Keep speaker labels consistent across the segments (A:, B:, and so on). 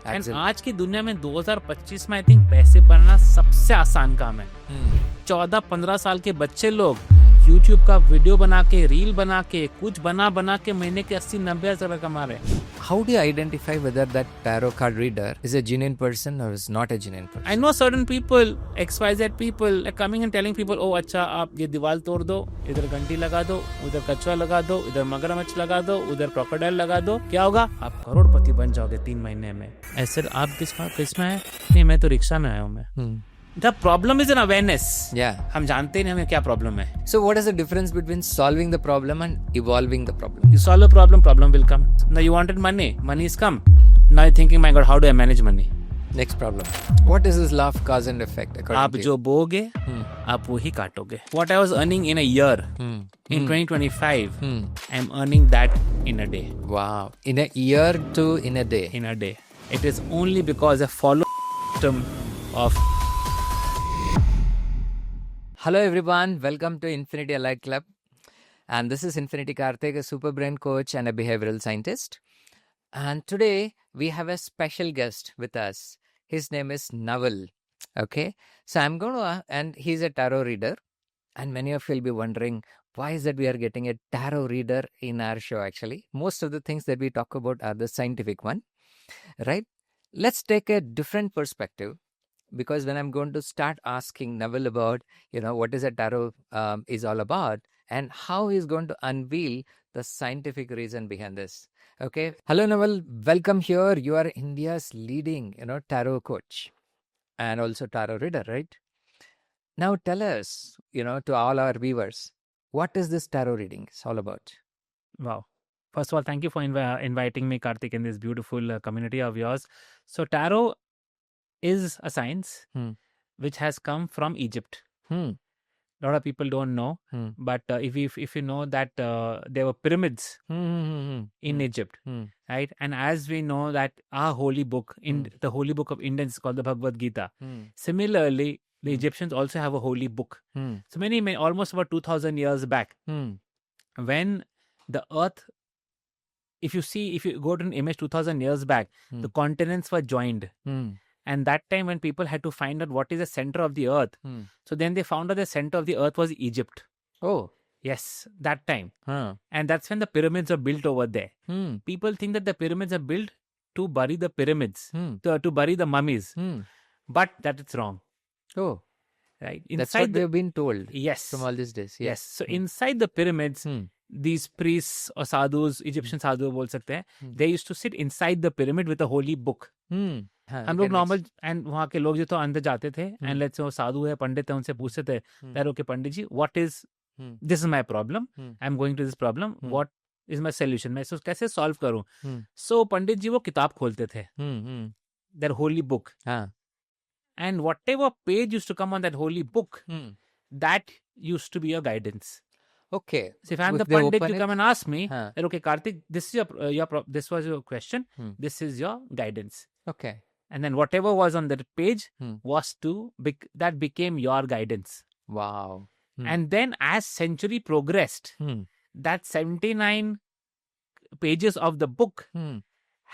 A: And
B: Absolutely.
A: आज की दुनिया में 2025 में आई थिंक पैसे बनाना सबसे आसान काम है. 14-15 साल के बच्चे लोग YouTube का वीडियो बना के, रील बना के, कुछ बना के महीने के 80-90 हजार कमा रहे हैं.
B: How do you identify whether that tarot card reader is a genuine person or is not a genuine person?
A: I know certain people, XYZ people, are coming and telling people, oh अच्छा आप ये दीवार तोड़ दो, इधर घंटी लगा दो, उधर कछुआ लगा दो, इधर मगरमच्छ लगा दो, उधर क्रोकोडाइल लगा दो, क्या होगा? आप करोड़पति बन जाओगे 3 महीने में. ऐसे आप किस में है? नहीं, मैं तो रिक्शा में आया हूँ मैं. The problem is in awareness.
B: Yeah.
A: हम जानते ही नहीं हमें क्या प्रॉब्लम है.
B: So what is the difference between solving the problem and evolving the problem?
A: You solve a problem, problem will come. Now you wanted money, money is come. Now you're thinking, my God, how do I manage money?
B: Next problem. What is this law of cause and effect according
A: आप
B: to you?
A: जो बोगे आप वो ही काटोगे. What I was earning in a year, in 2025, I'm earning that in a day.
B: Wow. In a year to in a day.
A: In a day. It is only because I follow system of.
B: Hello everyone, welcome to Infinity Allied Club. And this is Infinity Karthik, a super brain coach and a behavioral scientist. And today we have a special guest with us. His name is Naval. Okay, so I'm going to, and he's a tarot reader. And many of you will be wondering, why is that we are getting a tarot reader in our show actually? Most of the things that we talk about are the scientific one, right? Let's take a different perspective. Because when I'm going to start asking Naval about, what is a tarot is all about and how he's going to unveil the scientific reason behind this. Okay. Hello, Naval. Welcome here. You are India's leading, tarot coach and also tarot reader, right? Now tell us, to all our viewers, what is this tarot reading is all about?
A: Wow. First of all, thank you for inviting me, Karthik, in this beautiful community of yours. So tarot is a science which has come from Egypt. A lot of people don't know, but if you know that there were pyramids in Egypt, right? And as we know that our holy book, the holy book of Indians is called the Bhagavad Gita. Similarly, the Egyptians also have a holy book. So almost about 2000 years back, when the earth, if you go to an image 2000 years back, the continents were joined. And that time when people had to find out what is the center of the earth, so then they found out the center of the earth was Egypt.
B: Oh.
A: Yes, that time. And that's when the pyramids are built over there. People think that the pyramids are built to bury the pyramids, to bury the mummies. But that is wrong.
B: Oh.
A: Right.
B: That's what we have been told.
A: Yes.
B: From all these days.
A: Yes. So inside the pyramids, these priests or sadhus, Egyptian sadhu बोल सकते हैं, they used to sit inside the pyramid with a holy book. हम लोग normal and वहाँ के लोग जो तो अंदर जाते थे एंड लेट्स से वो साधु है, पंडित है, उनसे पूछते थे तारो के पंडित जी, what is this is my problem, I am going to this problem, what is my solution, मैं इसको कैसे सॉल्व करूं. सो पंडित जी वो किताब खोलते थे, that holy book, and whatever page used to come on that holy book, that used to be your guidance.
B: Okay.
A: So if I'm the pandit, you come and ask me, that, okay, Karthik, this is this was your question, this is your guidance.
B: Okay.
A: And then whatever was on that page was that became your guidance.
B: Wow.
A: And then as century progressed, that 79 pages of the book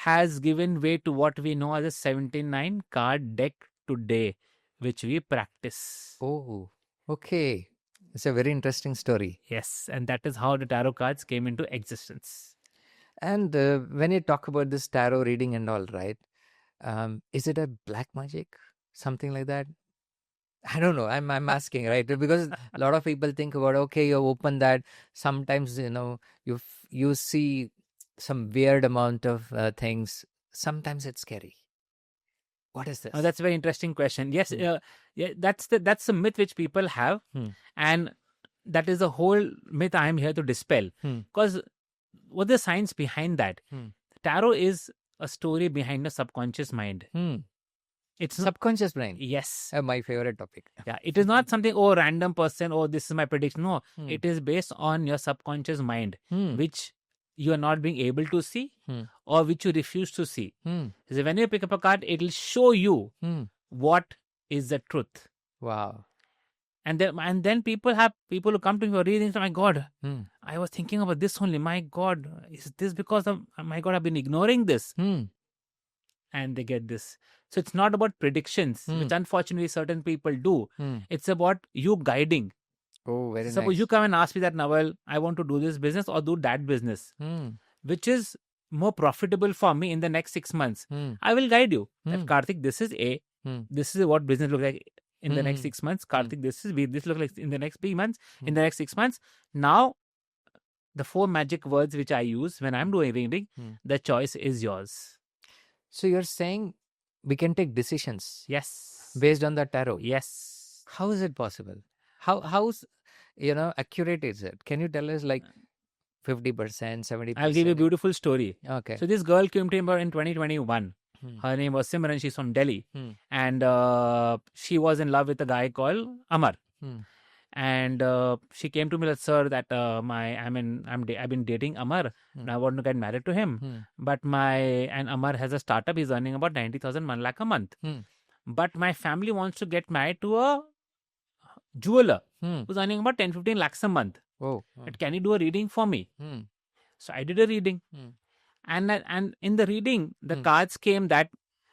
A: has given way to what we know as a 79 card deck today, which we practice.
B: Oh, okay. It's a very interesting story.
A: Yes, and that is how the tarot cards came into existence.
B: And when you talk about this tarot reading and all, right, is it a black magic? Something like that? I don't know. I'm asking, right? Because a lot of people think about, okay, you open that. Sometimes, you see some weird amount of things. Sometimes it's scary. What is this?
A: Oh, that's a very interesting question. Yes, that's the myth which people have, and that is the whole myth I am here to dispel. Because what is the science behind that? Tarot is a story behind the subconscious mind. It's
B: subconscious mind.
A: Yes,
B: my favorite topic.
A: Yeah, it is not something, random person, this is my prediction. No, it is based on your subconscious mind, which you are not being able to see or which you refuse to see. So when you pick up a card, it will show you what is the truth.
B: Wow.
A: And then people who come to me for readings. Oh my God, I was thinking about this only. My God, is this because of my God? I've been ignoring this. and they get this. So it's not about predictions, which unfortunately certain people do. It's about you guiding.
B: Oh, very
A: Suppose
B: nice.
A: you come and ask me that, Naval, I want to do this business or do that business, which is more profitable for me in the next 6 months. I will guide you. That Karthik, this is A. This is what business looks like in the next 6 months. Karthik, this is B. This looks like in the next 3 months, in the next 6 months. Now, the 4 magic words which I use when I'm doing reading, the choice is yours.
B: So you're saying we can take decisions
A: Yes.
B: based on the tarot?
A: Yes.
B: How is it possible? How's accurate is it? Can you tell us like 50%, 70%?
A: I'll give you a beautiful story.
B: Okay.
A: So this girl came to me in 2021. Her name was Simran. She's from Delhi, and she was in love with a guy called Amar. And she came to me like, sir, that I've been dating Amar. And I want to get married to him. But and Amar has a startup. He's earning about 90,000, 1 lakh a month. But my family wants to get married to a jeweler who's earning about 10, 15 lakhs a month.
B: Oh.
A: But can you do a reading for me? So I did a reading. And in the reading, the cards came that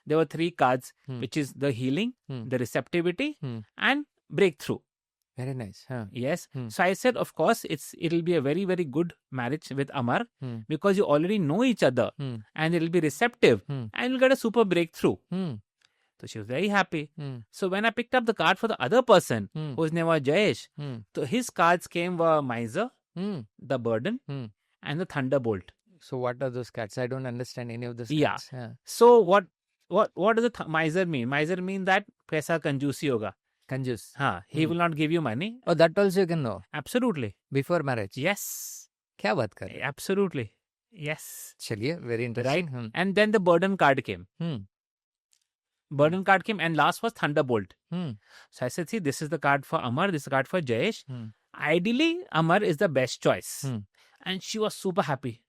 A: there were 3 cards, which is the healing, the receptivity, and breakthrough.
B: Very nice. Huh?
A: Yes. So I said, of course, it'll be a very, very good marriage with Amar because you already know each other and it'll be receptive and you'll get a super breakthrough. So she was very happy. So when I picked up the card for the other person, whose name was Jayesh, so his cards were Miser, the Burden, and the Thunderbolt.
B: So what are those cards? I don't understand any of those
A: cards.
B: Yeah.
A: So what does the Miser mean? Miser means that paisa kanjusi hoga.
B: Kanjus.
A: He will not give you money.
B: Oh, that also you can know?
A: Absolutely.
B: Before marriage?
A: Yes.
B: Kya baat kar rahe?
A: Absolutely. Yes.
B: Chaliye, very interesting.
A: Right. And then the Burden card came. Burden card came and last was Thunderbolt. So I said, see, this is the card for Amar, this is the card for Jayesh. Ideally, Amar is the best choice. And she was super happy.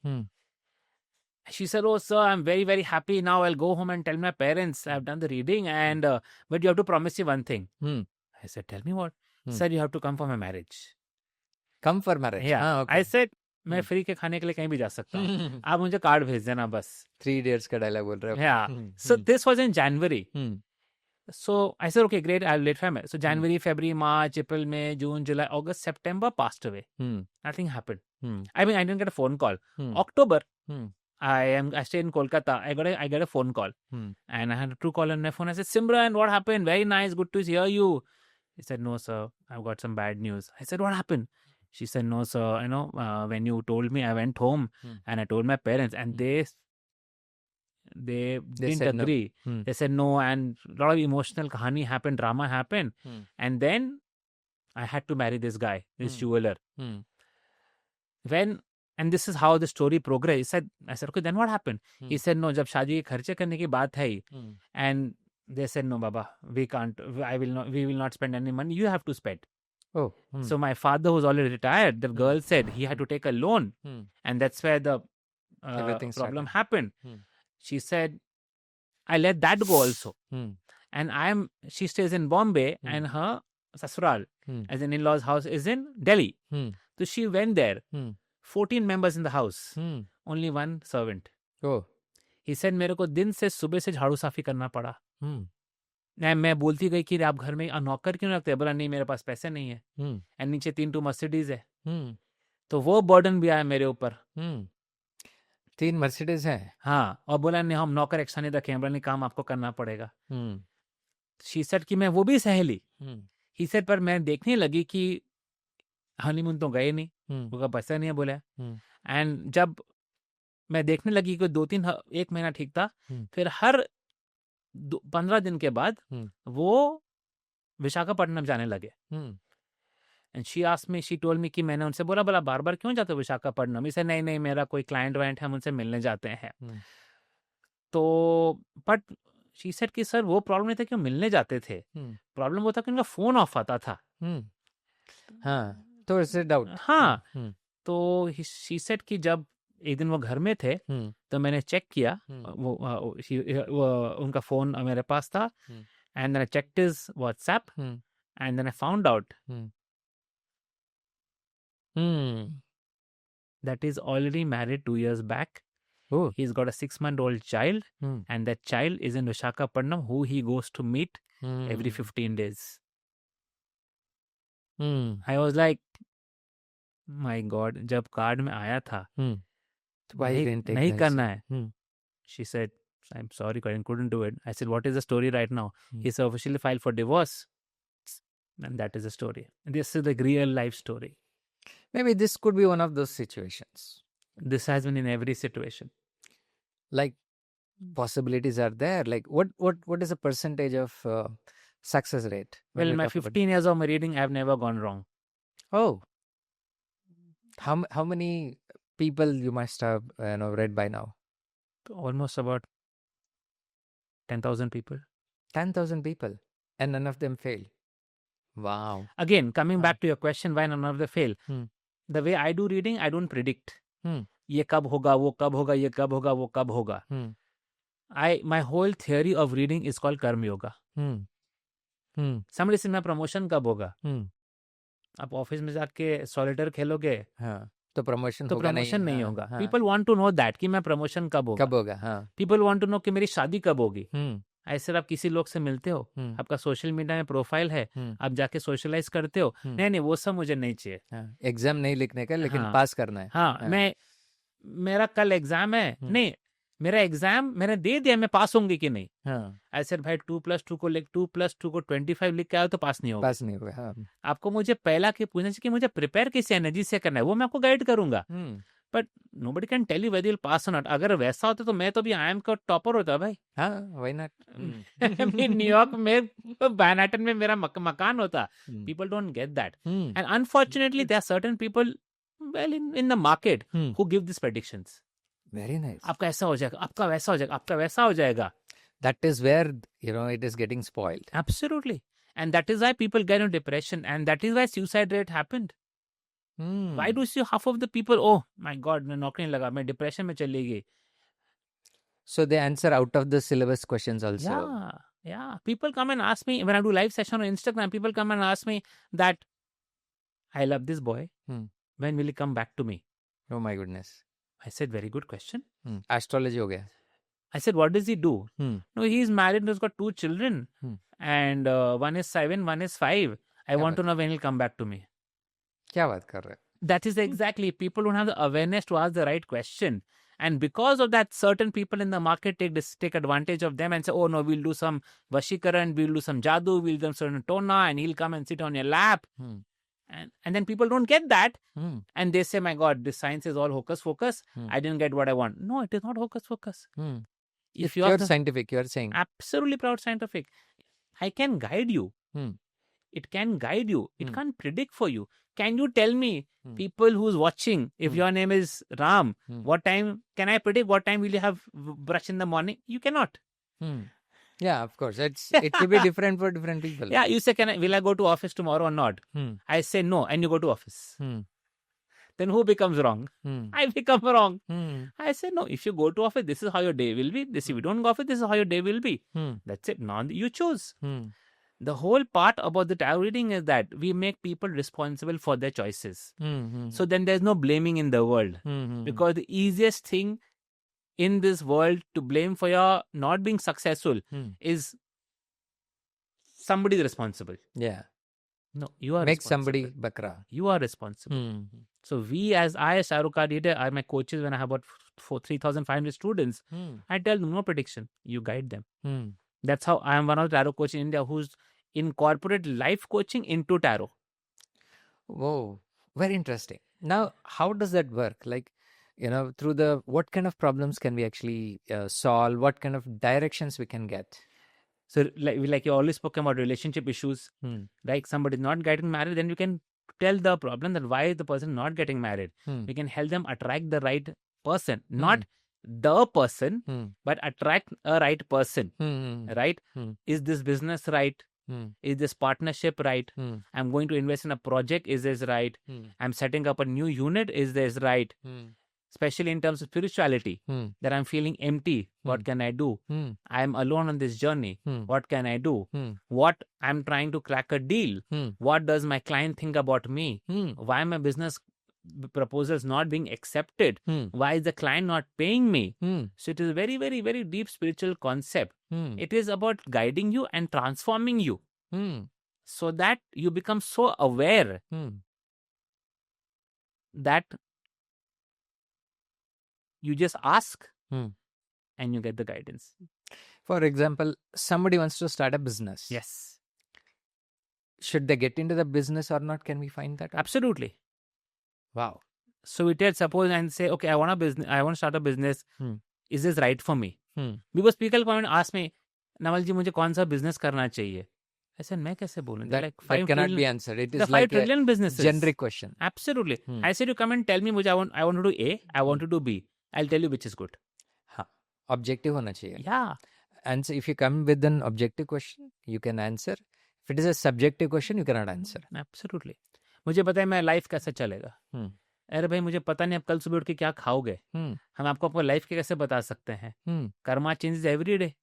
A: She said, oh, sir, I'm very, very happy. Now I'll go home and tell my parents I've done the reading. And but you have to promise me one thing. I said, tell me what? Sir, you have to come for my marriage.
B: Come for marriage?
A: Yeah. Okay. I said, मैं free के खाने के लिए कहीं भी जा सकता हूँ. आप मुझे कार्ड भेज देना बस.
B: 3 Idiots का डायलॉग बोल रहे हो.
A: Yeah. So this was in January. So I said, okay, great. I'll wait for him. So January, February, March, April, May, June, July, August, September passed away. Nothing happened. I mean, I didn't get a phone call. October, I stay in Kolkata. I got a phone call. And I had a true call on my phone. I said, Simran, what happened? Very nice. Good to hear you. He said, no, sir. I've got some bad news. I said, what happened? She said, no, sir. When you told me, I went home and I told my parents and they didn't agree. No. They said no, and a lot of emotional kahani happened, drama happened. And then I had to marry this guy, this jeweler. And this is how the story progressed. I said, okay, then what happened? He said, no, jab shaadi ke kharche karne ki baat hai. And they said, no, Baba, we can't, we will not spend any money. You have to spend.
B: Oh.
A: So my father was already retired. The girl said he had to take a loan. And that's where the problem happened. She said, I let that go also. And she stays in Bombay and her sasural, as an in-laws house, is in Delhi. So she went there. 14 members in the house. Only one servant.
B: Oh.
A: He said, मेरे को दिन से सुबह से झाड़ू साफी करना पड़ा. मैं बोलती गई कि आप घर में नौकर क्यों रखते हैं? बोला नहीं, मेरे पास पैसे नहीं है. एंड नीचे 3 मर्सिडीज है. तो वो बर्डन भी आया मेरे ऊपर.
B: 3 मर्सिडीज है.
A: हाँ. और बोला नहीं, हम नौकर एक्स्ट्रा नहीं रखे. बोला नहीं, काम आपको करना पड़ेगा. शी सेड कि मैं वो भी सहेली. ही सेड पर मैं देखने लगी कि हनीमून तो गए नहीं, उनका पैसा नहीं है. बोला. एंड जब मैं देखने लगी कि 1 महीना ठीक था, फिर हर 15 दिन के बाद वो विशाखापट्टनम जाने लगे. एंड शी टोल्ड मी कि मैंने उनसे बोला बार बार क्यों जाते हो विशाखापट्टनम? इसे नहीं, मेरा कोई क्लाइंट वाइंट है, हम उनसे मिलने जाते हैं. तो बट शी सेड कि सर वो प्रॉब्लम नहीं था कि वो मिलने जाते थे. प्रॉब्लम वो था कि उनका फोन ऑफ आता था.
B: हाँ, तो इससे डाउट.
A: हाँ. तो शी सेड कि जब एक दिन वो घर में थे तो मैंने चेक किया, वो उनका फोन मेरे पास था. And then I checked his WhatsApp and then I found out that is already married 2 years back
B: Oh.
A: He's got a 6-month-old child, and that child is in Visakhapatnam, who he goes to meet every 15 days. I was like, my God, जब card में आया था, नहीं करना है. She said, I'm sorry, I couldn't do it. I said, what is the story right now? He's officially filed for divorce. And that is the story. This is the real life story.
B: Maybe this could be one of those situations.
A: This has been in every situation.
B: Like, possibilities are there. Like, what is the percentage of success rate?
A: Well, in my 15 years of my reading, I've never gone wrong.
B: Oh. How many people you must have read by now?
A: Almost about 10,000 people.
B: 10,000 people. And none of them fail. Wow.
A: Again, coming back to your question, why none of them fail? The way I do reading, I don't predict. ये कब होगा, वो कब होगा, ये कब होगा, वो कब होगा. My whole theory of reading is called Karma Yoga. Somebody said, my promotion कब होगा? आप ऑफिस में जाके सॉलिटर खेलोगे,
B: तो प्रमोशन
A: नहीं होगा. People want to know that कि मैं प्रमोशन कब होगा. People want to know कि मेरी शादी कब होगी. ऐसे आप किसी लोग से मिलते हो, आपका सोशल मीडिया में प्रोफाइल है, आप जाके सोशलाइज करते हो, नहीं वो सब मुझे नहीं चाहिए.
B: एग्जाम नहीं लिखने का, लेकिन पास करना है.
A: हाँ, मेरा कल एग्जाम है, नहीं मेरा एग्जाम मैंने दे दिया, मैं पास होंगी कि नहीं. ऐसे भाई 2+2 को 25 लिख के आयो तो पास नहीं होगा. आपको मुझे पहला के पूछना चाहिए कि मुझे प्रिपेयर किस एनर्जी से करना है, वो मैं आपको गाइड करूंगा. But nobody can tell you whether you'll pass or not. अगर वैसा होता तो मैं तो भी IIM का टॉपर होता भाई.
B: Why not?
A: न्यूयॉर्क में मैनहट्टन में मेरा मकान होता. People don't get that. And unfortunately there are certain people in the market who give these predictions.
B: Very nice.
A: आपका ऐसा हो जाएगा, आपका वैसा हो जाएगा, आपका वैसा हो जाएगा.
B: That is where it is getting spoiled.
A: Absolutely. And that is why people get into depression, and that is why suicide rate happened. Why do you see half of the people, oh my God, मैं नौकरी नहीं लगा, मैं depression में चली गई.
B: So they answer out of the syllabus questions also.
A: Yeah. People come and ask me, when I do live session on Instagram, people come and ask me that, I love this boy. When will he come back to me?
B: Oh my goodness.
A: I said, very good question.
B: Astrology हो गया.
A: I said, what does he do? No, he's married, he's got 2 children. And one is 7, one is 5. I want to know when he'll come back to me.
B: क्या बात कर रहे हैं?
A: That is exactly. People don't have the awareness to ask the right question. And because of that, certain people in the market take advantage of them and say, oh no, we'll do some Vashikaran, we'll do some Jadoo, we'll do some Tona, and he'll come and sit on your lap. And then people don't get that. And they say, my God, this science is all hocus pocus. I didn't get what I want. No, it is not hocus pocus.
B: If you're scientific, you're saying.
A: Absolutely proud scientific. I can guide you. It can guide you. It can't predict for you. Can you tell me, people who's watching, if your name is Ram, what time can I predict? What time will you have brush in the morning? You cannot.
B: Yeah, of course. It will be different for different people.
A: Yeah, you say, will I go to office tomorrow or not? I say no, and you go to office. Then who becomes wrong? I become wrong. I say no, if you go to office, this is how your day will be. If you don't go to office, this is how your day will be. That's it. Now you choose. The whole part about the tarot reading is that we make people responsible for their choices. So then there's no blaming in the world. Because the easiest thing in this world to blame for your not being successful is somebody's responsible.
B: Yeah.
A: No, you are
B: Make somebody bakra.
A: You are responsible. So I as Shahrukh reader, are my coaches when I have about 3,500 students. I tell them no prediction. You guide them. That's how I am one of the tarot coaches in India who's incorporate life coaching into tarot.
B: Whoa, very interesting. Now, how does that work? Like, through what kind of problems can we actually solve? What kind of directions we can get?
A: So, like you always spoke about relationship issues. Like somebody not getting married, then you can tell the problem that why is the person not getting married. We can help them attract the right person, not the person, but attract a right person. Right? Is this business right? Is this partnership right? I'm going to invest in a project. Is this right? I'm setting up a new unit. Is this right? Especially in terms of spirituality, that I'm feeling empty. What can I do? I'm alone on this journey. What can I do? What I'm trying to crack a deal. What does my client think about me? Why my business proposals not being accepted? Why is the client not paying me? So it is a very, very, very deep spiritual concept. It is about guiding you and transforming you so that you become so aware that you just ask and you get the guidance.
B: For example, somebody wants to start a business.
A: Yes.
B: Should they get into the business or not? Can we find that out?
A: Absolutely.
B: Wow.
A: So we tell, suppose, and say, okay, I want to start a business. Is this right for me? Because people come and ask me, Naval ji, मुझे कौन सा business करना चाहिए? I said, मैं कैसे बोलूं?
B: That cannot be answered. It is
A: the
B: like
A: 5 trillion businesses.
B: Generic question.
A: Absolutely. I said, you come and tell me, I want to do A, I want to do B. I'll tell you which is good.
B: Objective होना चाहिए.
A: Yeah.
B: And so if you come with an objective question, you can answer. If it is a subjective question, you cannot answer.
A: Absolutely. मुझे पता है मैं life कैसे चलेगा. अरे भाई मुझे पता नहीं आप कल सुबह उठ के क्या खाओगे. हम आपको लाइफ के कैसे बता सकते हैं. Karma changes every day.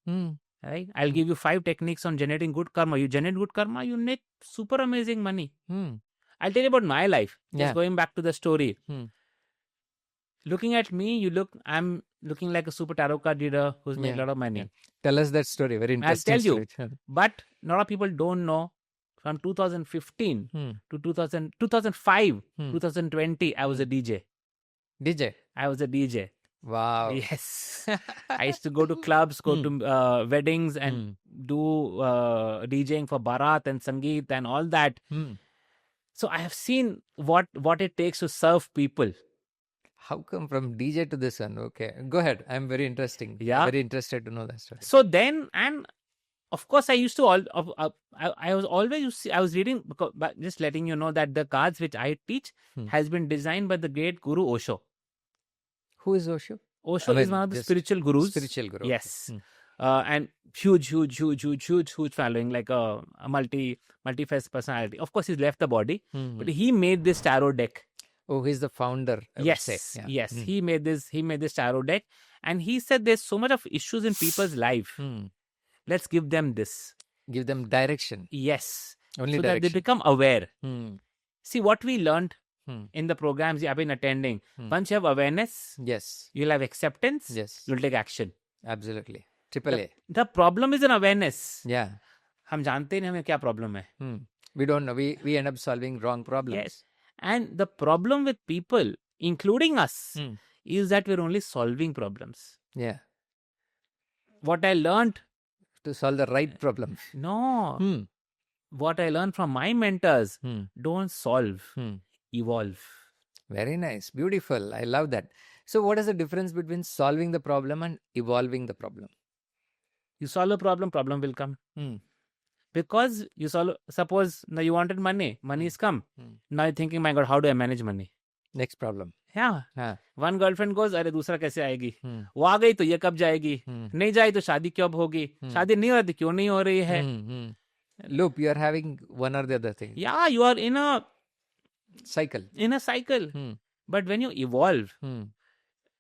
A: Right? I'll give you 5 techniques on generating good karma. You generate good karma, you make super amazing money. I'll tell you about my life. Just going back to the story. Looking at me, I'm looking like a super tarot card reader who's made a lot of money.
B: Yeah. Tell us that story. Very interesting.
A: I'll tell you.
B: Story.
A: But a lot of people don't know. From 2015 to 2005, 2020, I was a DJ.
B: DJ?
A: I was a DJ.
B: Wow.
A: Yes. I used to go to clubs, go to weddings and do DJing for Bharat and Sangeet and all that. So I have seen what it takes to serve people.
B: How come from DJ to this one? Okay. Go ahead. I'm very interesting.
A: Yeah.
B: Very interested to know that story.
A: So then, and of course, I used to I was always, I was reading, but just letting you know that the cards which I teach has been designed by the great Guru Osho.
B: Who is Osho?
A: Osho is one of the spiritual gurus.
B: Spiritual guru.
A: Yes. And huge following, like a multi-faced personality. Of course, he's left the body, but he made this tarot deck.
B: Oh, he's the founder.
A: Yes. He made this tarot deck, and he said there's so much of issues in people's life. Let's give them this.
B: Give them direction.
A: Yes.
B: Only
A: so
B: direction.
A: that they become aware. See, what we learned in the programs I've been attending, once you have awareness,
B: yes,
A: you'll have acceptance,
B: yes,
A: you'll take action.
B: Absolutely. Triple A.
A: The problem is in awareness.
B: Yeah.
A: हम जानते नहीं हमें क्या problem है.
B: We don't know. We end up solving wrong problems.
A: Yes. And the problem with people, including us, is that we're only solving problems.
B: Yeah.
A: What I learned
B: to solve the right problem.
A: No. What I learned from my mentors, don't solve, evolve.
B: Very nice. Beautiful. I love that. So what is the difference between solving the problem and evolving the problem?
A: You solve a problem will come. Because you suppose now you wanted money is come. Now you're thinking, my God, how do I manage money?
B: Next problem.
A: Yeah. One girlfriend goes, अरे दूसरा कैसे आएगी? वो आ गई तो ये कब जाएगी? नहीं जाए तो शादी कब होगी? शादी नहीं हो रही क्यों नहीं हो रही है?
B: Loop, you are having one or the other thing.
A: Yeah, you are in a
B: cycle.
A: But when you evolve,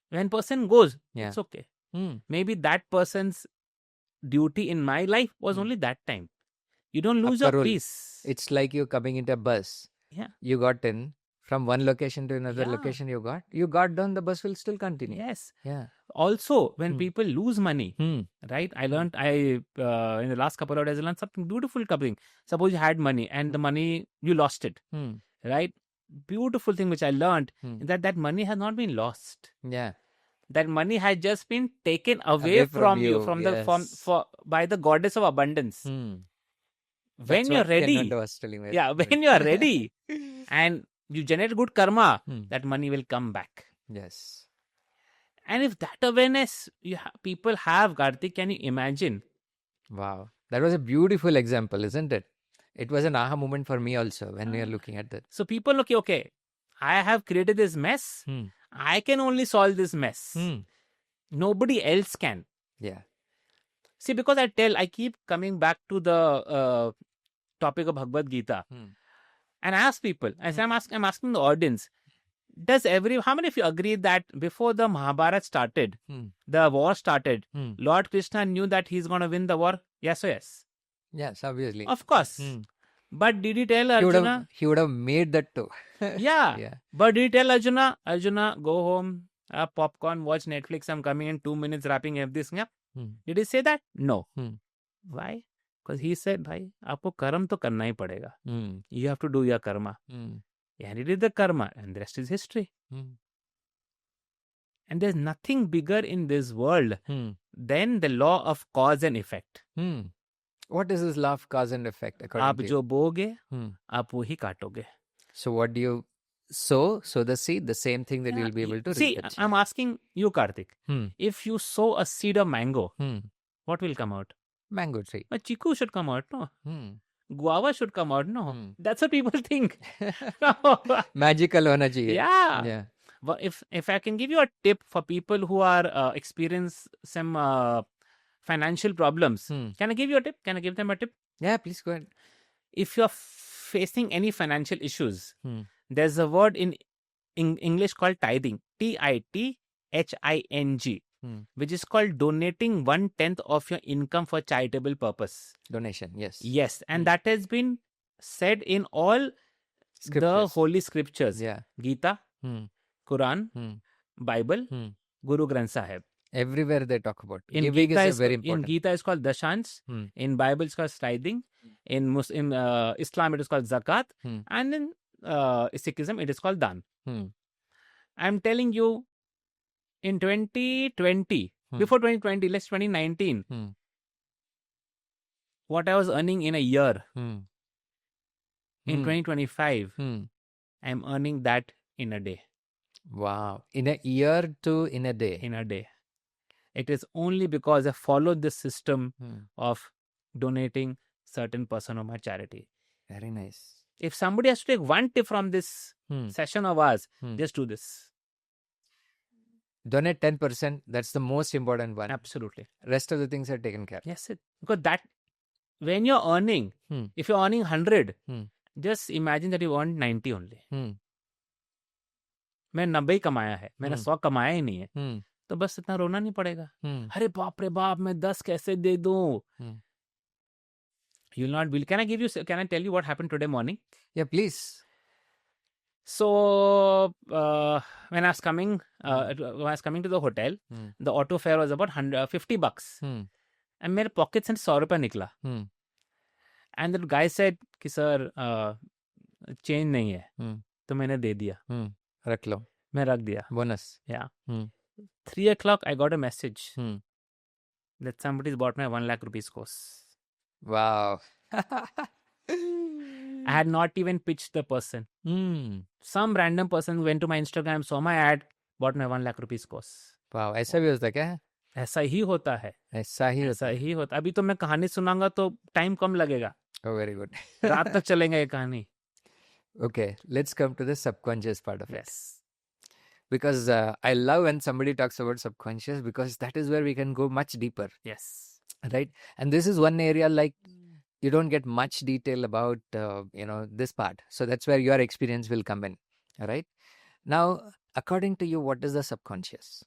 A: when person goes, it's okay. Maybe that person's duty in my life was only that time. You don't lose your peace.
B: It's like you coming into a bus.
A: Yeah.
B: You got in. From one location to another location you got down, the bus will still continue.
A: Yes.
B: Yeah.
A: Also, when people lose money, right? I learned, in the last couple of days, I learned something beautiful. Suppose you had money and the money, you lost it, right? Beautiful thing which I learned is that money has not been lost.
B: Yeah.
A: That money has just been taken away from you, by the goddess of abundance. When you're ready, when you're ready and you generate good karma, that money will come back.
B: Yes.
A: And if that awareness people have, Karthik, can you imagine?
B: Wow. That was a beautiful example, isn't it? It was an aha moment for me also when we are looking at that. So
A: people look, okay, I have created this mess. I can only solve this mess. Nobody else can.
B: Yeah.
A: See, because I keep coming back to the topic of Bhagavad Gita. And I ask people, I'm asking the audience, how many of you agree that before the Mahabharata started, the war started, Lord Krishna knew that he's going to win the war? Yes or yes?
B: Yes, obviously.
A: Of course. But did he tell
B: He
A: Arjuna?
B: would have made that too.
A: Yeah.
B: Yeah.
A: But did he tell Arjuna, go home, have popcorn, watch Netflix, I'm coming in 2 minutes, wrapping everything up. Did he say that? No. Why? Because he said, भाई आपको कर्म तो करना ही पड़ेगा. You have to do your karma. And he did the karma, and the rest is history. And there's nothing bigger in this world than the law of cause and effect.
B: What is this law of cause and effect according
A: आप
B: to you?
A: जो बोगे, आप वही काटोगे.
B: So what do you sow the seed, the same thing that you'll be able to
A: see,
B: reap it.
A: I'm asking you, Karthik. If you sow a seed of mango, what will come out?
B: Mango tree.
A: A chiku should come out, no? Guava should come out, no? That's what people think.
B: Magical hona chahiye.
A: Yeah. But if I can give you a tip for people who are experience some financial problems, can I give you a tip? Can I give them a tip?
B: Yeah, please go ahead.
A: If you're facing any financial issues, there's a word in English called tithing, TITHING, which is called donating 1/10 of your income for charitable purpose.
B: Donation, yes.
A: Yes, and that has been said in all the holy scriptures.
B: Yeah.
A: Gita, Quran, Bible, Guru Granth Sahib.
B: Everywhere they talk about.
A: In
B: Giving
A: Gita
B: is very important.
A: In Gita it's called Dashans. In Bible it's called tithing. In Islam it is called Zakat. And in Sikhism it is called Dan. I'm telling you, in 2020, before 2020, let's 2019, what I was earning in a year, in 2025, I'm earning that in a day.
B: Wow. In a year to in a day?
A: In a day. It is only because I followed this system of donating certain person of my charity.
B: Very nice.
A: If somebody has to take one tip from this session of ours, just do this.
B: Donate 10%. That's the most important one.
A: Absolutely.
B: Rest of the things are taken care of.
A: Yes, because that, when you're earning, if you're earning 100, just imagine that you earned 90 only. मैं 90 कमाया है, मैंने 100 कमाया ही नहीं है, तो बस इतना रोना नहीं पड़ेगा. अरे बाप रे बाप, मैं 10 कैसे दे दूं? You'll not believe. Can I tell you what happened today morning?
B: Yeah, please.
A: So when I was coming to the hotel, the auto fare was about $50. And मेरे pocket से 100 रुपया निकला. And the guy said कि sir change नहीं है. तो मैंने दे दिया.
B: रख लो.
A: मैं रख दिया.
B: Bonus.
A: Yeah. 3 o'clock I got a message that somebody's bought my 1 lakh rupees course.
B: Wow.
A: I had not even pitched the person. Some random person went to my Instagram, saw my ad, bought my 1 lakh rupees course.
B: Wow, ऐसा भी होता क्या?
A: ऐसा ही होता है.
B: ऐसा ही
A: होता. अभी तो मैं कहानी सुनाऊंगा तो टाइम कम लगेगा.
B: Oh, very good.
A: रात तक चलेंगे ये कहानी.
B: Okay, let's come to the subconscious part of it.
A: Yes.
B: Because I love when somebody talks about subconscious, because that is where we can go much deeper.
A: Yes.
B: Right? And this is one area like you don't get much detail about, this part. So that's where your experience will come in. All right? Now, according to you, what is the subconscious?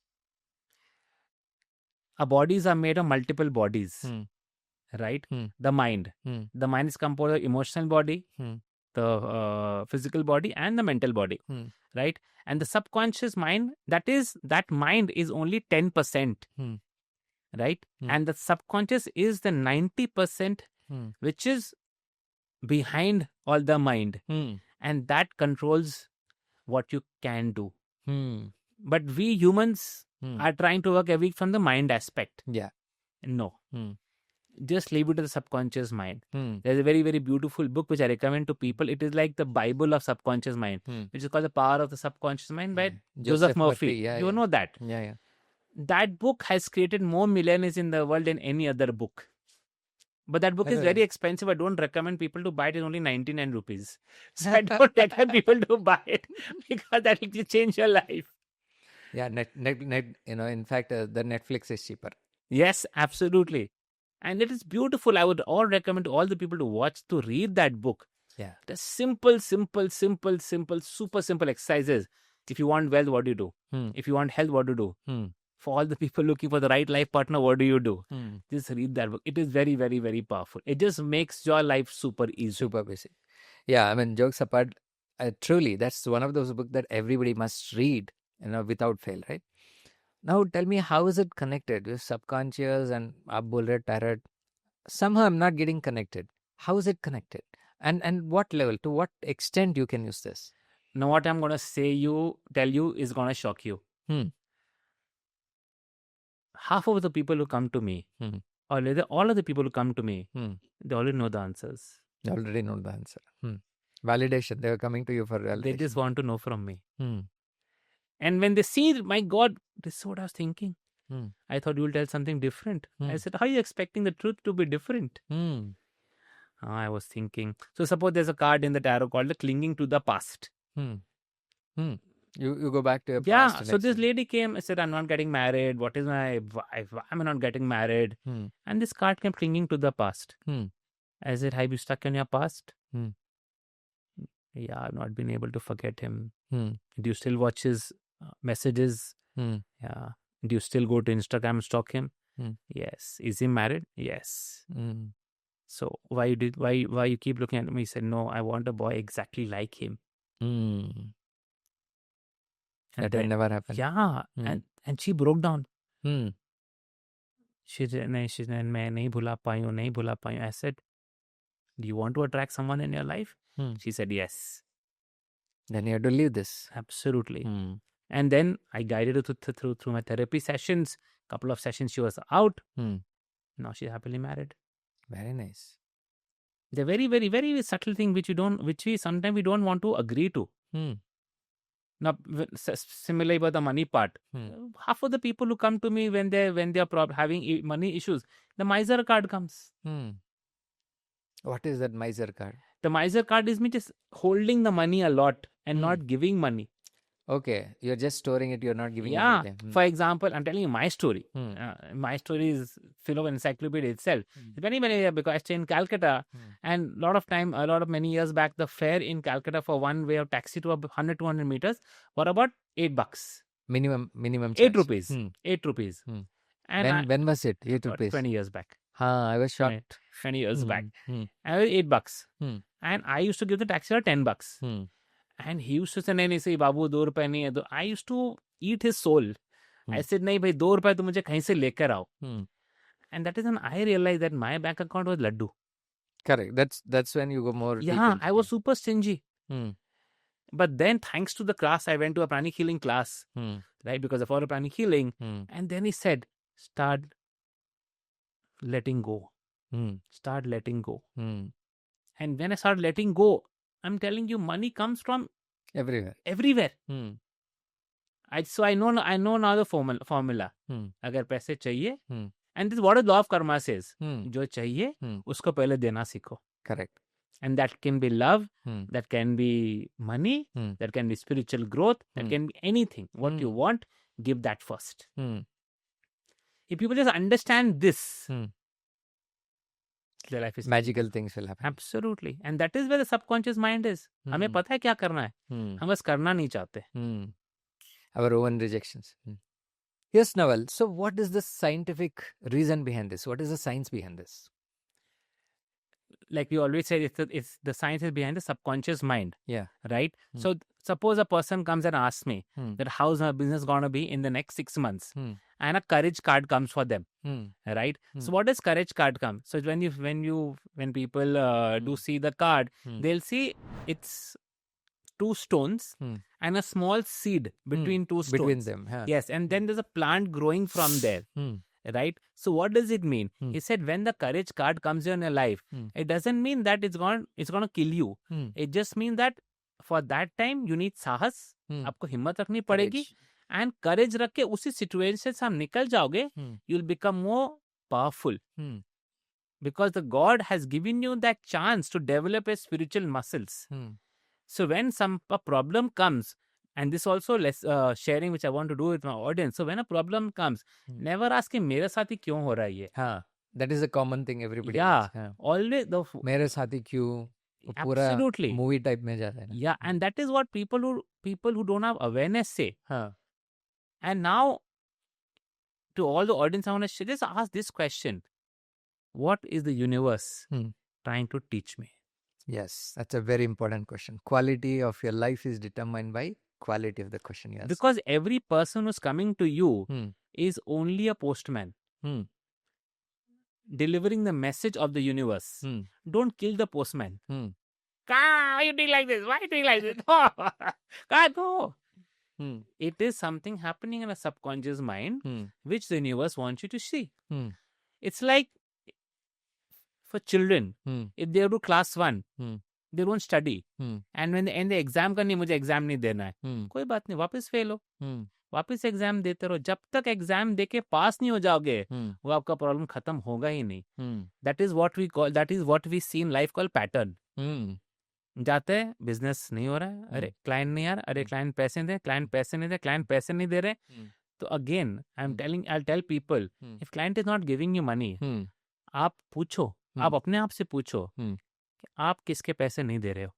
A: Our bodies are made of multiple bodies. Right? The mind. The mind is composed of emotional body, the physical body, and the mental body. Right? And the subconscious mind, that mind is only 10%. Right? And the subconscious is the 90%, which is behind all the mind. And that controls what you can do. But we humans are trying to work every from the mind aspect.
B: Yeah.
A: No. Just leave it to the subconscious mind. There's a very, very beautiful book which I recommend to people. It is like the Bible of subconscious mind, which is called The Power of the Subconscious Mind by Joseph Murphy. You know that?
B: Yeah.
A: That book has created more millionaires in the world than any other book. But that book is very expensive. I don't recommend people to buy it. It's only 99 rupees. So I don't recommend people to buy it because that will change your life.
B: Yeah, in fact, the Netflix is cheaper.
A: Yes, absolutely. And it is beautiful. I would all recommend to all the people to read that book.
B: Yeah.
A: The simple, super simple exercises. If you want wealth, what do you do? If you want health, what do you do? for all the people looking for the right life partner, what do? Just read that book. It is very, very, very powerful. It just makes your life super easy.
B: Super basic. Yeah, I mean, jokes apart, truly, that's one of those books that everybody must read, without fail, right? Now, tell me, how is it connected with subconscious and aap bol rahe tarot? Somehow I'm not getting connected. How is it connected? And what level, to what extent you can use this?
A: Now, what I'm going to tell you is going to shock you. Half of the people who come to me, or all of the people who come to me, they already know the answers.
B: They already know the answer. Validation. They were coming to you for validation.
A: They just want to know from me. And when they see, my God, this is what I was thinking. I thought you will tell something different. I said, how are you expecting the truth to be different? I was thinking. So suppose there's a card in the tarot called the clinging to the past.
B: You go back to your
A: past.
B: Yeah.
A: So this lady came and said, I'm not getting married. What is my why am I not getting married? And this card came clinging to the past. I said, have you stuck in your past? Yeah, I've not been able to forget him. Do you still watch his messages? Yeah. Do you still go to Instagram and stalk him? Yes. Is he married? Yes. So why you keep looking at me? He said, no, I want a boy exactly like him.
B: That will never happen.
A: Yeah. And she broke down. She said, मैं नहीं भुला पाई हूँ. I said, do you want to attract someone in your life? She said, yes.
B: Then you have to leave this.
A: Absolutely. And then I guided her through my therapy sessions. Couple of sessions she was out. Now she's happily married.
B: Very nice.
A: The very, very, very subtle thing which we sometimes we don't want to agree to. Now, similarly about the money part, half of the people who come to me when they're having money issues, the miser card comes.
B: What is that miser card?
A: The miser card is me just holding the money a lot and not giving money.
B: Okay, you're just storing it, you're not giving it.
A: Yeah. For example, I'm telling you my story. My story is full of encyclopedia itself. Because I stay in Calcutta, and many years back, the fare in Calcutta for one way of taxi to 100-200 meters were about $8.
B: Minimum charge.
A: 8 rupees. 8 rupees.
B: And when was it? 8 rupees.
A: 20 years back.
B: I was shocked.
A: 20 years back. And it was $8. And I used to give the taxi $10. And he used to say, nahi say, babu, ₹2 nahi hai. I used to eat his soul. I said, nahi bhai, ₹2 tu mujhe kahin se lekar aao. And that is when I realized that my bank account was laddu.
B: Correct. That's when you go more.
A: Yeah, I was super stingy. But then, thanks to the class, I went to a pranic healing class, right? Because of our pranic healing. And then he said, start letting go. Start letting go. And when I started letting go, I'm telling you, money comes from
B: everywhere.
A: So I know now the formula. Agar paise chahiye, and this is what the law of karma says. Jo chahiye, usko pehle dena sikho.
B: Correct.
A: And that can be love, that can be money, that can be spiritual growth, that can be anything. What you want, give that first. If people just understand this, their life is
B: magical things will happen.
A: Absolutely. And that is where the subconscious mind is. हमें पता है क्या करना है. हम बस करना नहीं चाहते.
B: Our own rejections. Yes, Naval. So what is the scientific reason behind this? What is the science behind this?
A: Like we always say, it's the science is behind the subconscious mind.
B: Yeah.
A: Right? So suppose a person comes and asks me that how's my business going to be in the next 6 months? And a courage card comes for them. Right? So what does courage card come? So when people do see the card, they'll see it's 2 stones and a small seed between 2 stones.
B: Between them. Huh.
A: Yes. And then there's a plant growing from there. Right? So what does it mean? He said when the courage card comes in your life, it doesn't mean that it's going to kill you. It just means that for that time you need साहस, आपको हिम्मत रखनी पड़ेगी, and courage रख के उसी situation से हम निकल जाओगे, you'll become more powerful. Because the God has given you that chance to develop a spiritual muscles. So when a problem comes, and this also sharing which I want to do with my audience. So when a problem comes, never ask him, मेरे साथ ही क्यों हो रहा है ये?
B: हाँ, that is a common thing everybody.
A: Yeah, always the
B: मेरे साथ ही क्यों?
A: Absolutely.
B: Movie type में जाता है ना.
A: Yeah, and that is what people who don't have awareness say. And now to all the audience, I want to just ask this question. What is the universe trying to teach me?
B: Yes, that's a very important question. Quality of your life is determined by quality of the question you ask.
A: Because every person who's coming to you is only a postman. Delivering the message of the universe. Don't kill the postman. Why are you doing like this? Why are you doing like this? God, no. It is something happening in a subconscious mind which the universe wants you to see. It's like for children, if they go to class 1, they don't study. And when they end the exam करनी, मुझे exam नहीं देना है. कोई बात नहीं, वापस fail हो. वापस एग्जाम देते रहो. जब तक एग्जाम देके पास नहीं हो जाओगे, वो आपका प्रॉब्लम खत्म होगा ही नहीं. That is what we see in life call pattern. जाते हैं, बिजनेस नहीं हो रहा है, अरे क्लाइंट नहीं आ रहा, अरे क्लाइंट पैसे दे, क्लाइंट पैसे नहीं दे, क्लाइंट पैसे नहीं दे रहे. तो again I tell people, if client is not giving you money, आप पूछो, आप अपने आप से पूछो कि आप किसके पैसे नहीं दे रहे हो.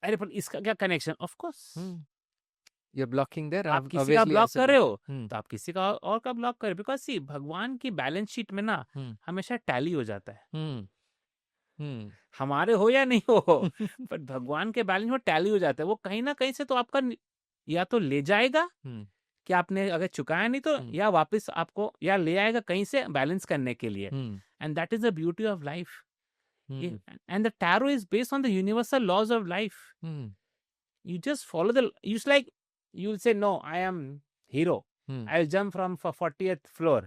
A: अरे पर इसका क्या connection? Of course
B: you are blocking there.
A: आप किसी का ब्लॉक कर रहे हो, तो आप किसी का और का ब्लॉक कर रहे हो. बिकॉज सी, भगवान की बैलेंस शीट में ना हमेशा टैली हो जाता है. हमारे हो या नहीं हो, पर भगवान के बैलेंस में टैली हो जाता है. वो कहीं ना कहीं से तो आपका या तो ले जाएगा कि आपने अगर चुकाया नहीं तो, या वापस आपको या ले आएगा कहीं से बैलेंस करने के लिए. And that is the beauty of life. And the tarot is based on the universal laws of life. You just follow it's like you'll say, no, I am hero. I'll jump from 40th floor.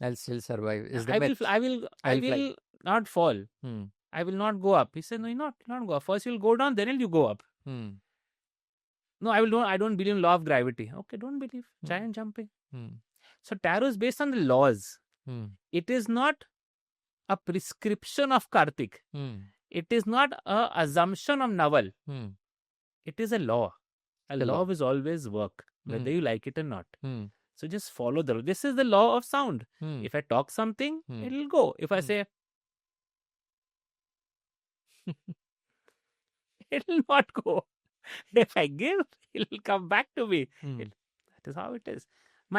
B: I'll still survive.
A: I will not fall. I will not go up. He said, no, you'll not go up. First you'll go down, then you go up. No, I don't believe in law of gravity. Okay, don't believe. Try and jumping. So tarot is based on the laws. It is not a prescription of Kartik. It is not a assumption of Naval. It is a law. A law will always work, whether you like it or not. So just follow the law. This is the law of sound. If I talk something, it will go. If I say, it will not go. If I give, it will come back to me. That is how it is.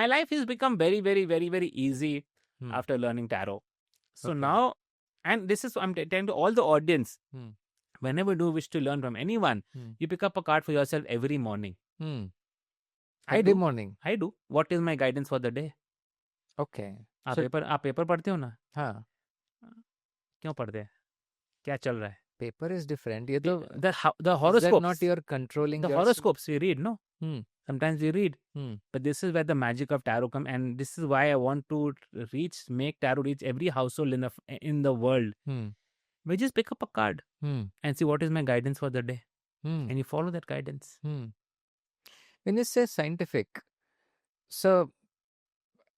A: My life has become very, very, very, very easy after learning tarot. So now, and this is, I'm telling to all the audience, whenever you wish to learn from anyone, you pick up a card for yourself every morning.
B: Every morning?
A: I do. What is my guidance for the day?
B: Okay.
A: आप paper पढ़ते हो ना?
B: हाँ.
A: क्यों पढ़ते हैं? क्या चल रहा है?
B: Paper is different. ये तो
A: the horoscopes.
B: Is that not your controlling?
A: The horoscopes we read, no? Sometimes we read. But this is where the magic of tarot comes, and this is why I want to make tarot reach every household in the world. We just pick up a card and see what is my guidance for the day, and you follow that guidance.
B: When you say scientific, so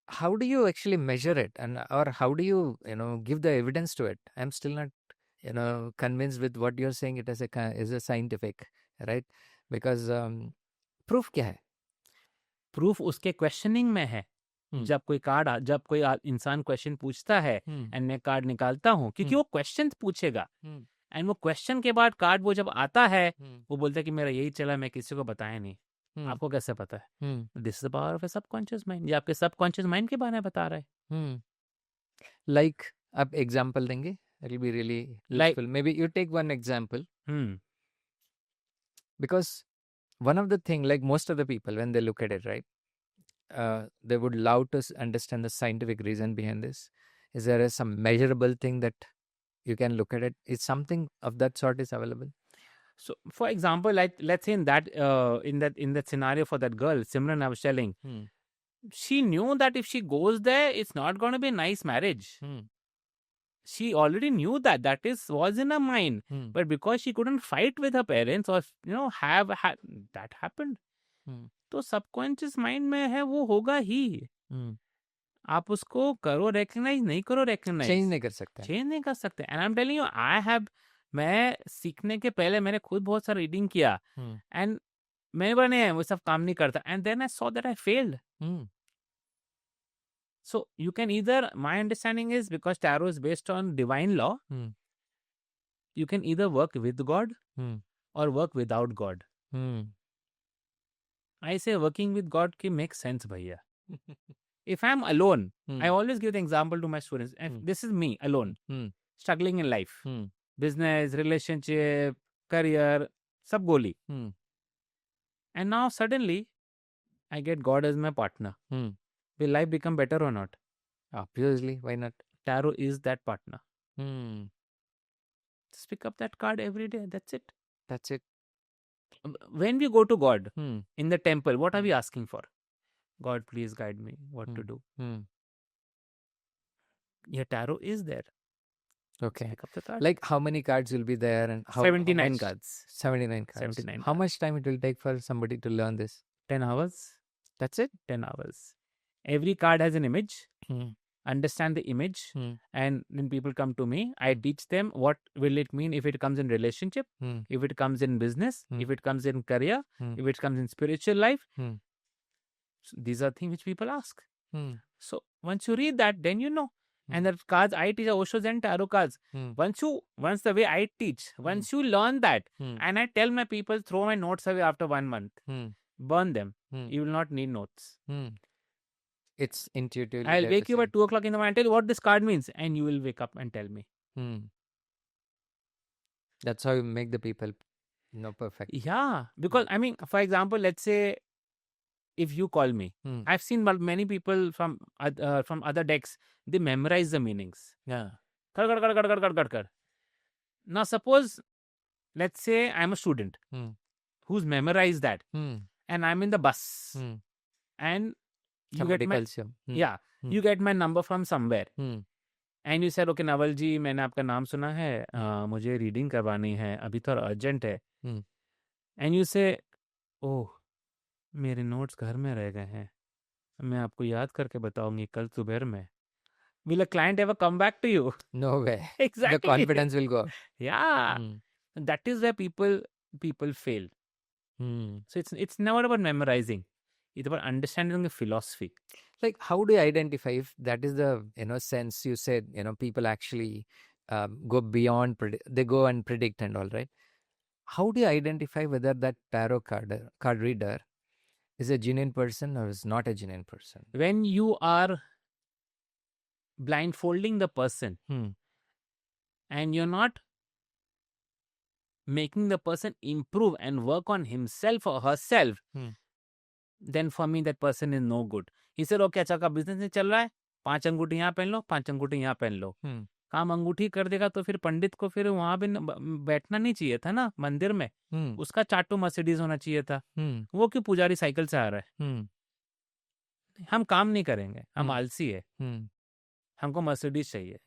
B: how do you actually measure it, or how do you give the evidence to it? I'm still not convinced with what you're saying. It is a scientific, right? Because proof क्या है?
A: Proof उसके questioning में है. जब कोई इंसान question पूछता है एंड मैं कार्ड निकालता हूँ, क्योंकि वो क्वेश्चन पूछेगा, एंड वो क्वेश्चन के बाद कार्ड वो जब आता है, वो बोलता है कि मेरा यही चला, मैं किसी को बताया नहीं. आपको कैसे पता है? This is the power of a subconscious mind. ये आपके सबकॉन्शियस माइंड के बारे में बता रहा है.
B: लाइक आप एग्जांपल देंगे? It will be really useful. Maybe you take one example. Because one of the things, like most of the people, when they look at it, right, they would love to understand the scientific reason behind this. Is there some measurable thing that you can look at it? Is something of that sort is available?
A: So, for example, let's say in that scenario for that girl, Simran, I was telling, she knew that if she goes there, it's not going to be a nice marriage. She already knew that was in her mind, but because she couldn't fight with her parents or that happened. तो subconscious mind में है, वो होगा ही. आप उसको करो recognise, नहीं करो रेकग्नाइज,
B: चेंज नहीं कर सकते.
A: And I am telling you, मैं सीखने के पहले मैंने खुद बहुत सारा रीडिंग किया, एंड मैं बने वो सब काम नहीं करता, and then I saw that I failed. So you can either, my understanding is, because tarot is based on divine law, you can either work with God or work without God. I say working with God ki makes sense, bhaiya. If I'm alone, I always give the example to my students. And this is me alone, struggling in life, business, relationship, career, sab goli. And now suddenly, I get God as my partner. Will life become better or not?
B: Obviously, why not?
A: Tarot is that partner. Just pick up that card every day. That's it.
B: That's it.
A: When we go to God in the temple, what are we asking for? God, please guide me what to do. Your tarot is there.
B: Okay.
A: Pick up the card.
B: Like how many cards will be there and how
A: 79 cards.
B: 79 cards.
A: 79
B: how much time it will take for somebody to learn this?
A: 10 hours.
B: That's it?
A: 10 hours. Every card has an image. Understand the image. And when people come to me, I teach them what will it mean if it comes in relationship, if it comes in business, if it comes in career, if it comes in spiritual life. So these are things which people ask. So once you read that, then you know. And the cards I teach are Osho Zen tarot cards. Once the way I teach, once you learn that, and I tell my people, throw my notes away after 1 month. Burn them. You will not need notes.
B: It's intuitive.
A: I'll wake you at 2 o'clock in the morning and tell you what this card means. And you will wake up and tell me.
B: That's how you make the people perfect.
A: Yeah. Because, I mean, for example, let's say, if you call me, I've seen many people from other decks, they memorize the meanings.
B: Yeah.
A: Now, suppose, let's say I'm a student who's memorized that, and I'm in the bus, and you get my you get my number from somewhere, and you said, okay, Naval ji, मैंने आपका नाम सुना है, मुझे reading करवानी है, अभी थोड़ा अर्जेंट है, and you say, oh, मेरे नोट्स घर में रह गए हैं, मैं आपको याद करके बताऊंगी कल सुबह में. Will a client ever come back to you?
B: No way.
A: Exactly.
B: The confidence will go.
A: Yeah. That is where people fail. So it's never about memorizing. It's about understanding the philosophy.
B: Like, how do you identify if that is the sense you said, people actually go beyond, they go and predict and all, right? How do you identify whether that tarot card reader is a genuine person or is not a genuine person?
A: When you are blindfolding the person and you're not making the person improve and work on himself or herself, then for me that person is no good. He said, okay, अच्छा का business नहीं चल रहा है, 5 अंगूठी यहाँ पहन लो, 5 अंगूठी यहाँ पहन लो. काम अंगूठी कर देगा तो फिर पंडित को फिर वहां भी बैठना नहीं चाहिए था ना मंदिर में. उसका चाटू मर्सिडीज होना चाहिए था. वो क्यों पुजारी साइकिल से आ रहा है? हम काम नहीं करेंगे, हम आलसी है, हमको मर्सिडीज चाहिए.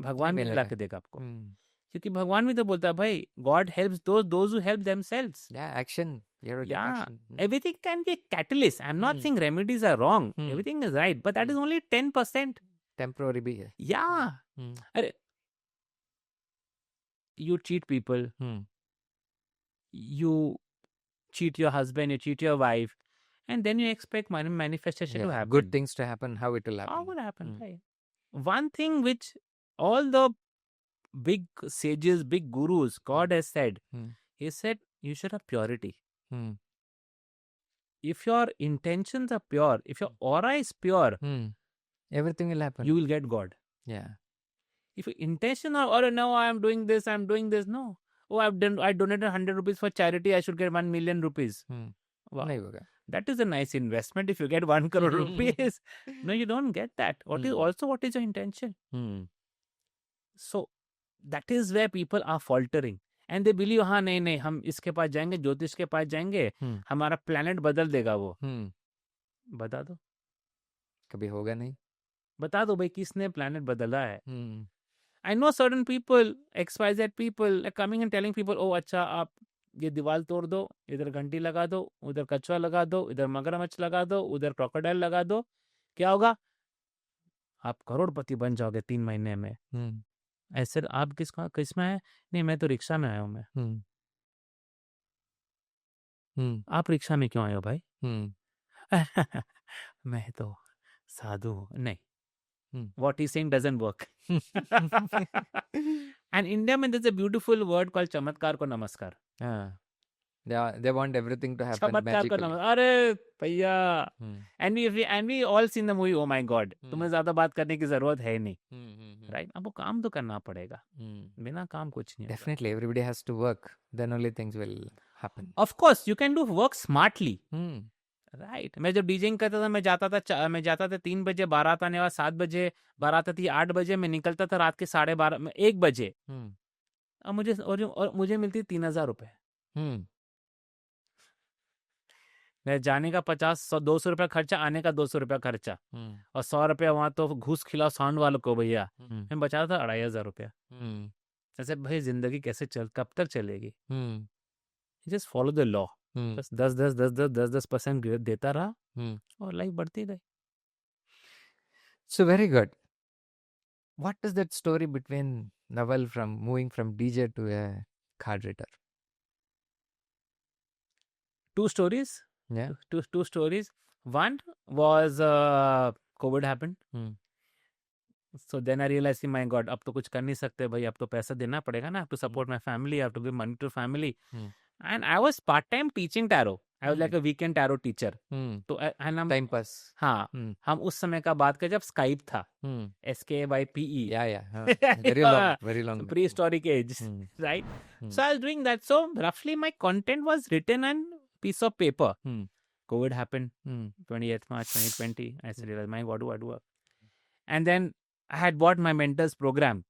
A: भगवान भी ला के देगा आपको, क्योंकि भगवान भी तो बोलता है भाई, God helps those who help themselves.
B: Yeah, action. Action.
A: Everything can be a catalyst. I'm not saying remedies are wrong. Everything is right, but that is only 10%.
B: Temporary behavior.
A: Yeah. You cheat people. You cheat your husband, you cheat your wife, and then you expect manifestation to happen.
B: Good things to happen. How it will happen?
A: How would happen? Right? One thing which all the big sages, big gurus, God has said, He said, you should have purity. If your intentions are pure, if your aura is pure,
B: everything will happen.
A: You will get God.
B: Yeah.
A: If your intention are, oh no, I am doing this, no. Oh, I donated 100 rupees for charity, I should get 1 million rupees. Wow. That is a nice investment if you get 1 crore rupees. No, you don't get that. What is your intention? So, that is where people are faltering. And they believe, हाँ नहीं हम इसके पास जाएंगे, ज्योतिष के पास जाएंगे, हमारा planet बदल देगा वो. बता दो,
B: कभी होगा नहीं.
A: बता दो भाई किसने प्लैनेट बदला है. I know certain people, XYZ people are coming and telling people, oh अच्छा आप ये दीवार तोड़ दो, इधर घंटी लगा दो, उधर कछुआ लगा दो, इधर मगरमच्छ लगा दो, उधर क्रोकोडाइल लगा दो, क्या होगा? आप करोड़पति बन जाओगे 3 महीने में. ऐसे आप किस में है? नहीं, मैं तो रिक्शा में आया हूँ. मैं आप रिक्शा में क्यों आए हो भाई? मैं तो साधु हूँ. नहीं, what he's saying doesn't work. And India में there's a beautiful word called चमत्कार को नमस्कार.
B: They want everything to happen
A: चमत्कार करना
B: magically.
A: अरे भैया
B: Hmm.
A: and we all seen the movie oh my god
B: Hmm.
A: तुम्हें ज्यादा बात करने की जरूरत है नहीं
B: Hmm.
A: राइट अब वो काम तो करना पड़ेगा बिना काम कुछ नहीं होगा
B: Definitely, everybody has to work. Then only things will happen.
A: Of course you can do work smartly
B: Hmm.
A: Right मैं जब डीजिंग करता था मैं जाता था 3 बजे बारात आने वाला 7 बजे बारात आती 8 बजे मैं निकलता था रात के 12:30 1 बजे
B: Hmm.
A: और मुझे मिलती 3,000 रुपए
B: Hmm.
A: मैं जाने का 200 रुपया खर्चा आने का 200 रुपया खर्चा
B: Hmm.
A: और 100 रुपया वहां तो घूस खिलाओ साउंड वालों को भैया
B: Hmm.
A: मैं बचा था 2,500 रुपया
B: Hmm.
A: ऐसे भाई जिंदगी कैसे कब तक चलेगी
B: Hmm.
A: Just follow the law
B: Hmm.
A: बस 10% देता रहा
B: Hmm.
A: और लाइफ बढ़ती गई
B: So very good. What is that story between Naval from moving from DJ to a card reader?
A: two stories
B: Yeah.
A: two stories one was COVID happened so then I realized my god अब तो कुछ कर नहीं सकते भाई अब तो पैसा देना पड़ेगा ना I have to support my family I have to give money to family and I was part time teaching tarot I was like a weekend tarot teacher तो and हम
B: Time pass.
A: हाँ हम उस समय का बात कर जब स्काइप था SKYPE
B: Yeah. Very long.
A: prehistoric age right so I was doing that so roughly my content was written on piece of paper COVID happened 28th March 2020 I said my god what do I do and then I had bought my mentors program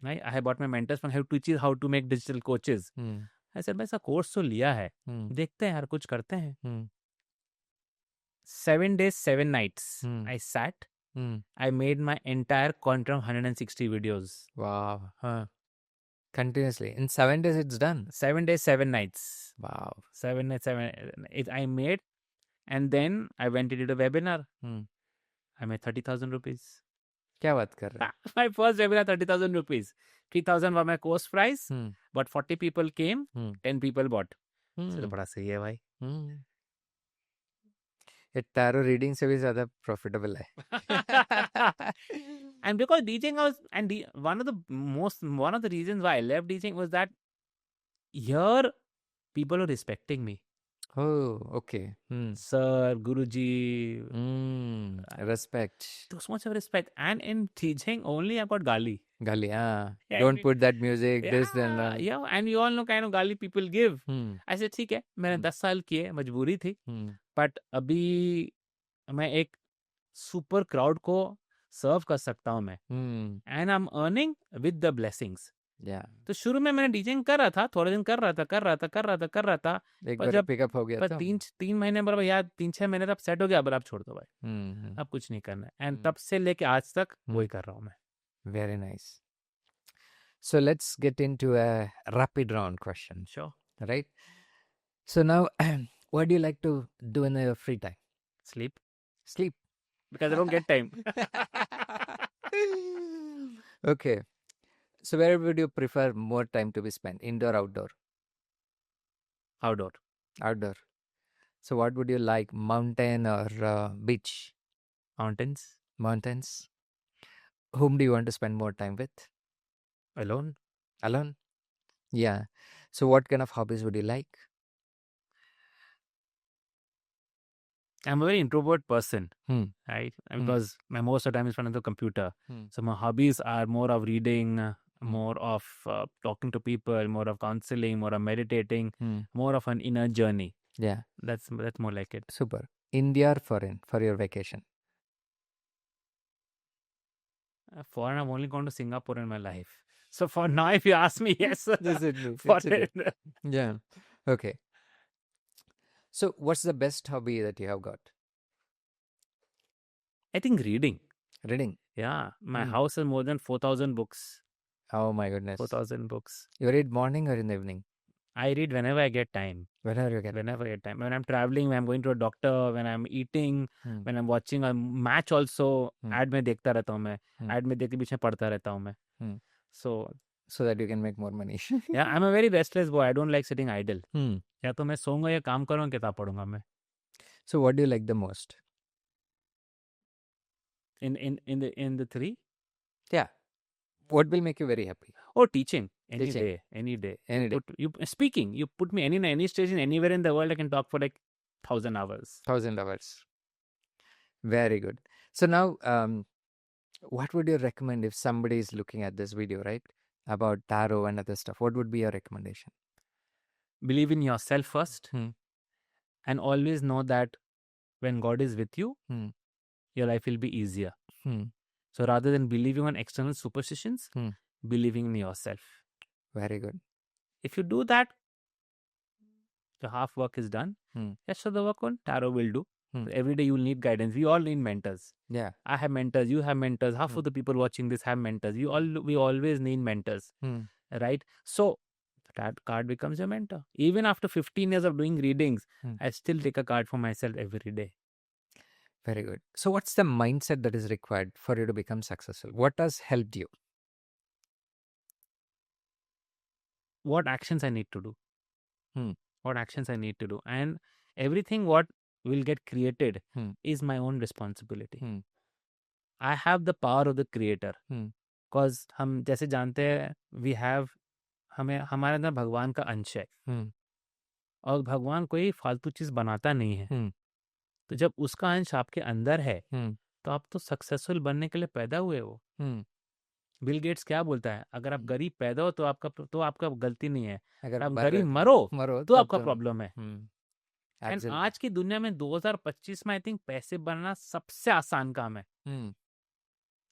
A: right I had bought my mentors from how to teach how to make digital coaches I said भाई ऐसा course तो लिया है देखते हैं यार कुछ करते हैं 7 days 7 nights I sat I made my entire content 160 videos
B: Wow. Continuously. In 7 days it's done.
A: 7 days 7 nights
B: Wow.
A: 7 days 7 it I made and then I went and did a webinar I made 30,000 rupees
B: क्या बात कर रहे हैं?
A: my first webinar 30,000 rupees 3,000 was my course price but 40 people came 10 people bought so बड़ा सही है भाई
B: ये टैरो रीडिंग से भी ज्यादा प्रॉफिटेबल है
A: and because DJing was and one of the reasons why I left DJing was that here people were respecting me
B: oh okay
A: sir Guruji
B: respect
A: so much of respect and in DJing only I got gali
B: yeah, don't put that music this and that
A: yeah and you all know kind of gali people give I said ठीक है मैंने 10 साल किए मजबूरी थी but अभी मैं एक सुपर क्राउड को सर्व कर सकता हूँ मैं and I am earning with the blessings तो शुरू में मैंने डीजिंग कर रहा था थोड़े दिन कर रहा था
B: एक बार पिकअप हो गया
A: पर 3 महीने पर भैया 3-6 महीने तब सेट हो गया अब छोड़ दो भाई अब कुछ नहीं करना है एंड तब से लेके आज तक वही कर रहा हूँ मैं
B: very nice so let's get into a rapid round question
A: sure
B: right so now what do you like to do in your free time sleep
A: because I don't get time.
B: Okay. So where would you prefer more time to be spent? Indoor, outdoor?
A: Outdoor.
B: So what would you like? Mountain or beach?
A: Mountains.
B: Whom do you want to spend more time with?
A: Alone.
B: Yeah. So what kind of hobbies would you like?
A: I'm a very introvert person, right? Because my most of the time is in front of the computer. So my hobbies are more of reading, more of talking to people, more of counseling, more of meditating, more of an inner journey.
B: Yeah.
A: That's more like it.
B: Super. India or foreign for your vacation?
A: Foreign, I've only gone to Singapore in my life. So for now, if you ask me, yes.
B: Foreign. Yeah. Okay. So, what's the best hobby that you have got?
A: I think reading.
B: Yeah.
A: My house has more than 4,000 books.
B: Oh my goodness.
A: 4,000 books.
B: You read morning or in the evening?
A: I read whenever I get time.
B: Whenever I
A: get time. When I'm traveling, when I'm going to a doctor, when I'm eating, when I'm watching a match also, ad में देखता रहता हूँ मैं. Ad में देख के बीच में पढ़ता रहता हूँ मैं.
B: So that you can make more money.
A: Yeah, I'm a very restless boy. I don't like sitting idle. या तो मैं सोऊंगा या काम करूँगा किताब पढ़ूंगा मैं.
B: So what do you like the most?
A: In the three?
B: Yeah. What will make you very happy?
A: Oh, teaching. Any
B: Teaching.
A: day, any day.
B: Any day.
A: Speaking, you put me any station anywhere in the world, I can talk for like 1,000 hours.
B: 1,000 hours. Very good. So now, what would you recommend if somebody is looking at this video, right, about tarot and other stuff? What would be your recommendation?
A: Believe in yourself first,
B: Hmm.
A: and always know that when God is with you,
B: Hmm.
A: your life will be easier.
B: Hmm.
A: So rather than believing on external superstitions,
B: Hmm.
A: believing in yourself.
B: Very good.
A: If you do that, the half work is done.
B: Hmm.
A: Rest of the work on tarot will do.
B: Hmm.
A: So every day you will need guidance. We all need mentors.
B: Yeah.
A: I have mentors. You have mentors. Half
B: Hmm.
A: of the people watching this have mentors. We always need mentors,
B: Hmm.
A: right? So that card becomes your mentor. Even after 15 years of doing readings,
B: Hmm.
A: I still take a card for myself every day.
B: Very good. So what's the mindset that is required for you to become successful? What has helped you?
A: What actions I need to do?
B: Hmm.
A: What actions I need to do? And everything what will get created
B: Hmm.
A: is my own responsibility.
B: Hmm.
A: I have the power of the creator.
B: Hmm.
A: Because हम जैसे जानते हैं we have हमें हमारे अंदर भगवान का अंश है
B: Hmm.
A: और भगवान कोई फालतू चीज बनाता नहीं है.
B: Hmm.
A: तो जब उसका अंश आपके अंदर है
B: Hmm.
A: तो आप तो सक्सेसफुल बनने के लिए पैदा हुए हो.
B: Hmm.
A: बिल गेट्स क्या बोलता है, अगर आप गरीब पैदा हो तो आपका गलती नहीं है,
B: अगर
A: आप
B: मर
A: गरीब मरो
B: मरो
A: तो
B: तब
A: आपका
B: तो
A: प्रॉब्लम है. And
B: Absolutely.
A: आज की दुनिया में 2025 में आई थिंक पैसे बनना सबसे आसान काम है.
B: Hmm.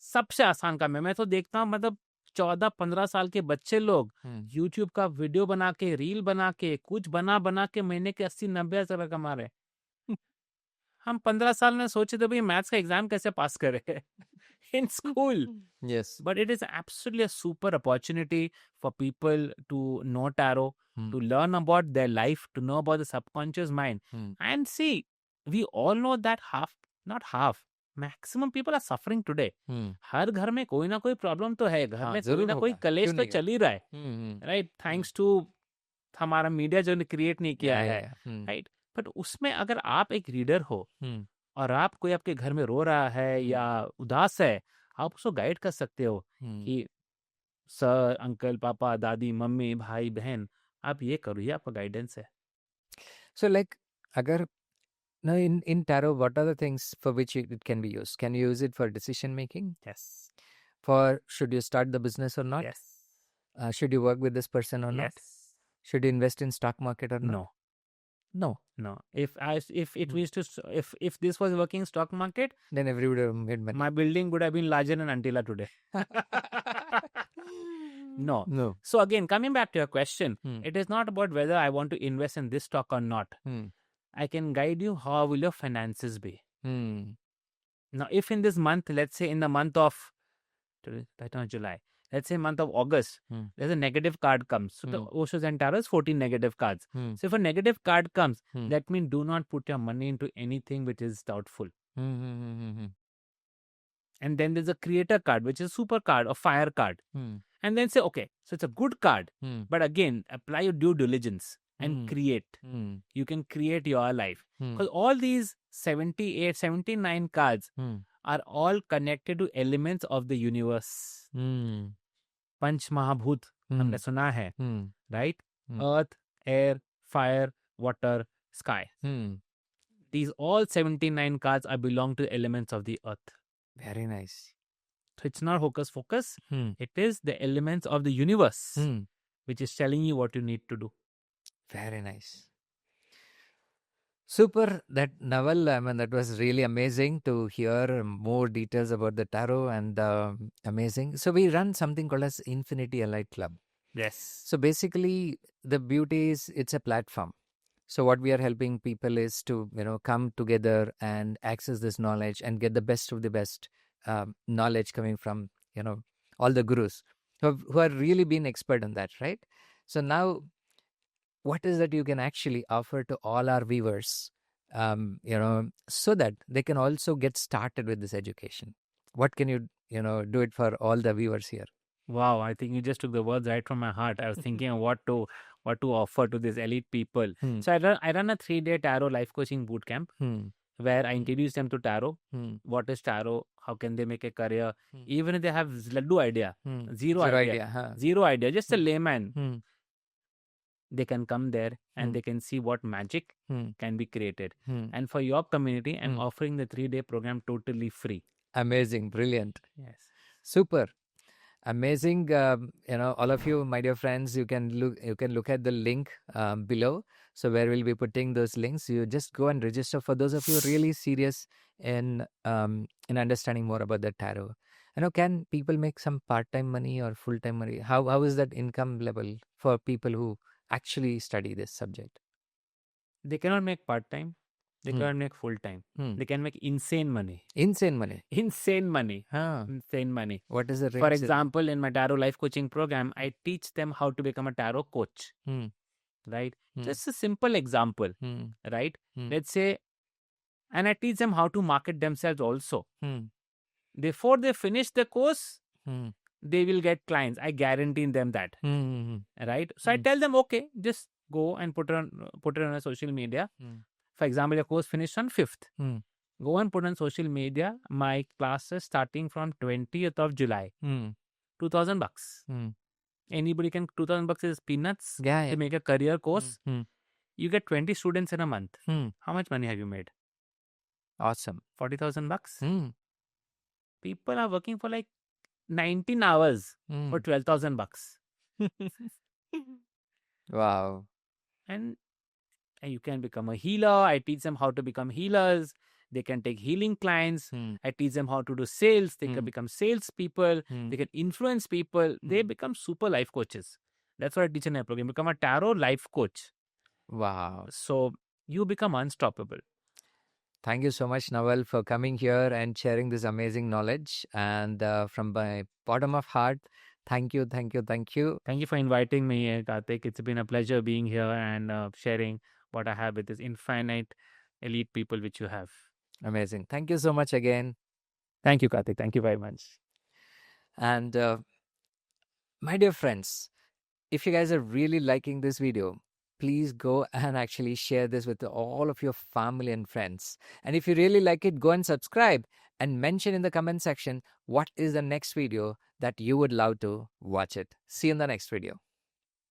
A: सबसे आसान काम है. मैं तो देखता हूँ मतलब 14-15 साल के बच्चे लोग
B: Hmm.
A: यूट्यूब का वीडियो बना के, रील बना के, कुछ बना के महीने के 80-90 हजार कमा रहे. हम 15 साल में सोचे थे भाई मैथ्स का एग्जाम कैसे पास करें in school.
B: Yes.
A: But it is absolutely a super opportunity for people to know tarot, to learn about their life, to know about the subconscious mind. And see, we all know that maximum people are suffering today. हर घर में कोई ना कोई problem तो है, घर में कोई ना कोई कलेश तो चल ही रहा है, राइट? थैंक्स टू हमारा मीडिया जो ने क्रिएट नहीं किया है, राइट? बट उसमें अगर आप एक रीडर हो और आप कोई आपके घर में रो रहा है या उदास है, आप उसको गाइड कर सकते हो कि सर, अंकल, पापा, दादी, मम्मी, भाई, बहन, आप ये करो, ये आपका गाइडेंस है.
B: So like agar now in tarot, what are the things for which it can be used? Can you use it for decision making?
A: Yes.
B: For should you start the business or not?
A: Yes.
B: Should you work with this person or not?
A: Yes.
B: Should you invest in stock market or not?
A: No.
B: No.
A: No. If this was working stock market,
B: Then everybody would have made money.
A: my building would have been larger than Antilla today. No.
B: No.
A: So again, coming back to your question, it is not about whether I want to invest in this stock or not. I can guide you how will your finances be. Now, if in this month, let's say in the month of July, let's say month of August, there's a negative card comes. So the Osho and Tarot is 14 negative cards. So if a negative card comes, that means do not put your money into anything which is doubtful. And then there's a creator card, which is super card or fire card. And then say, okay, so it's a good card. But again, apply your due diligence and create. You can create your life. Because all these 78, 79 cards are all connected to elements of the universe. Panch Mahabhut, हमने सुना है, right? Earth, air, fire, water, sky. These all 79 cards are belong to elements of the earth.
B: Very nice.
A: So it's not hocus pocus. It is the elements of the universe which is telling you what you need to do.
B: Very nice. Super. That Naval, I mean, that was really amazing to hear more details about the tarot and amazing. So we run something called as Infinity Allied Club.
A: Yes.
B: So basically the beauty is it's a platform. So what we are helping people is to, come together and access this knowledge and get the best of the best knowledge coming from, all the gurus who are really been expert on that, right? So now, what is that you can actually offer to all our viewers, so that they can also get started with this education? What can you, do it for all the viewers here?
A: Wow, I think you just took the words right from my heart. I was thinking of what to offer to these elite people. So I run a 3-day tarot life coaching boot camp. where I introduce them to tarot. What is tarot? How can they make a career? Even if they have laddu idea, zero idea, zero idea, just a layman, they can come there and they can see what magic can be created. And for your community, I'm offering the 3-day program totally free.
B: Amazing, brilliant.
A: Yes.
B: Super. Amazing. All of you, my dear friends, you can look at the link below. So where we'll be putting those links, you just go and register. For those of you really serious in understanding more about the tarot, can people make some part-time money or full-time money? How is that income level for people who actually study this subject?
A: They cannot make part-time. They cannot make full-time. They can make insane money.
B: Insane money?
A: Insane money. Insane money.
B: What is the rate?
A: For example, in my tarot life coaching program, I teach them how to become a tarot coach. Right? Just a simple example. Right? Let's say, and I teach them how to market themselves also. Before they finish the course, they will get clients. I guarantee them that. Right? So I tell them, okay, just go and put it on a social media. For example, your course finished on 5th. Go and put on social media. My classes starting from 20th of July. $2,000. Anybody can. $2,000 is peanuts.
B: Yeah.
A: To make a career course. You get 20 students in a month. How much money have you made?
B: Awesome.
A: $40,000. People are working for like 19 hours for $12,000.
B: Wow.
A: And you can become a healer. I teach them how to become healers. They can take healing clients. I teach them how to do sales. They can become salespeople. They can influence people. They become super life coaches. That's what I teach in my program. Become a tarot life coach.
B: Wow.
A: So you become unstoppable.
B: Thank you so much, Naval, for coming here and sharing this amazing knowledge. And from my bottom of heart, thank you.
A: Thank you for inviting me, Karthik. It's been a pleasure being here and sharing what I have with this infinite elite people which you have.
B: Amazing. Thank you so much again.
A: Thank you, Karthik. Thank you very much.
B: And my dear friends, if you guys are really liking this video, please go and actually share this with all of your family and friends. And if you really like it, go and subscribe and mention in the comment section what is the next video that you would love to watch it. See you in the next video.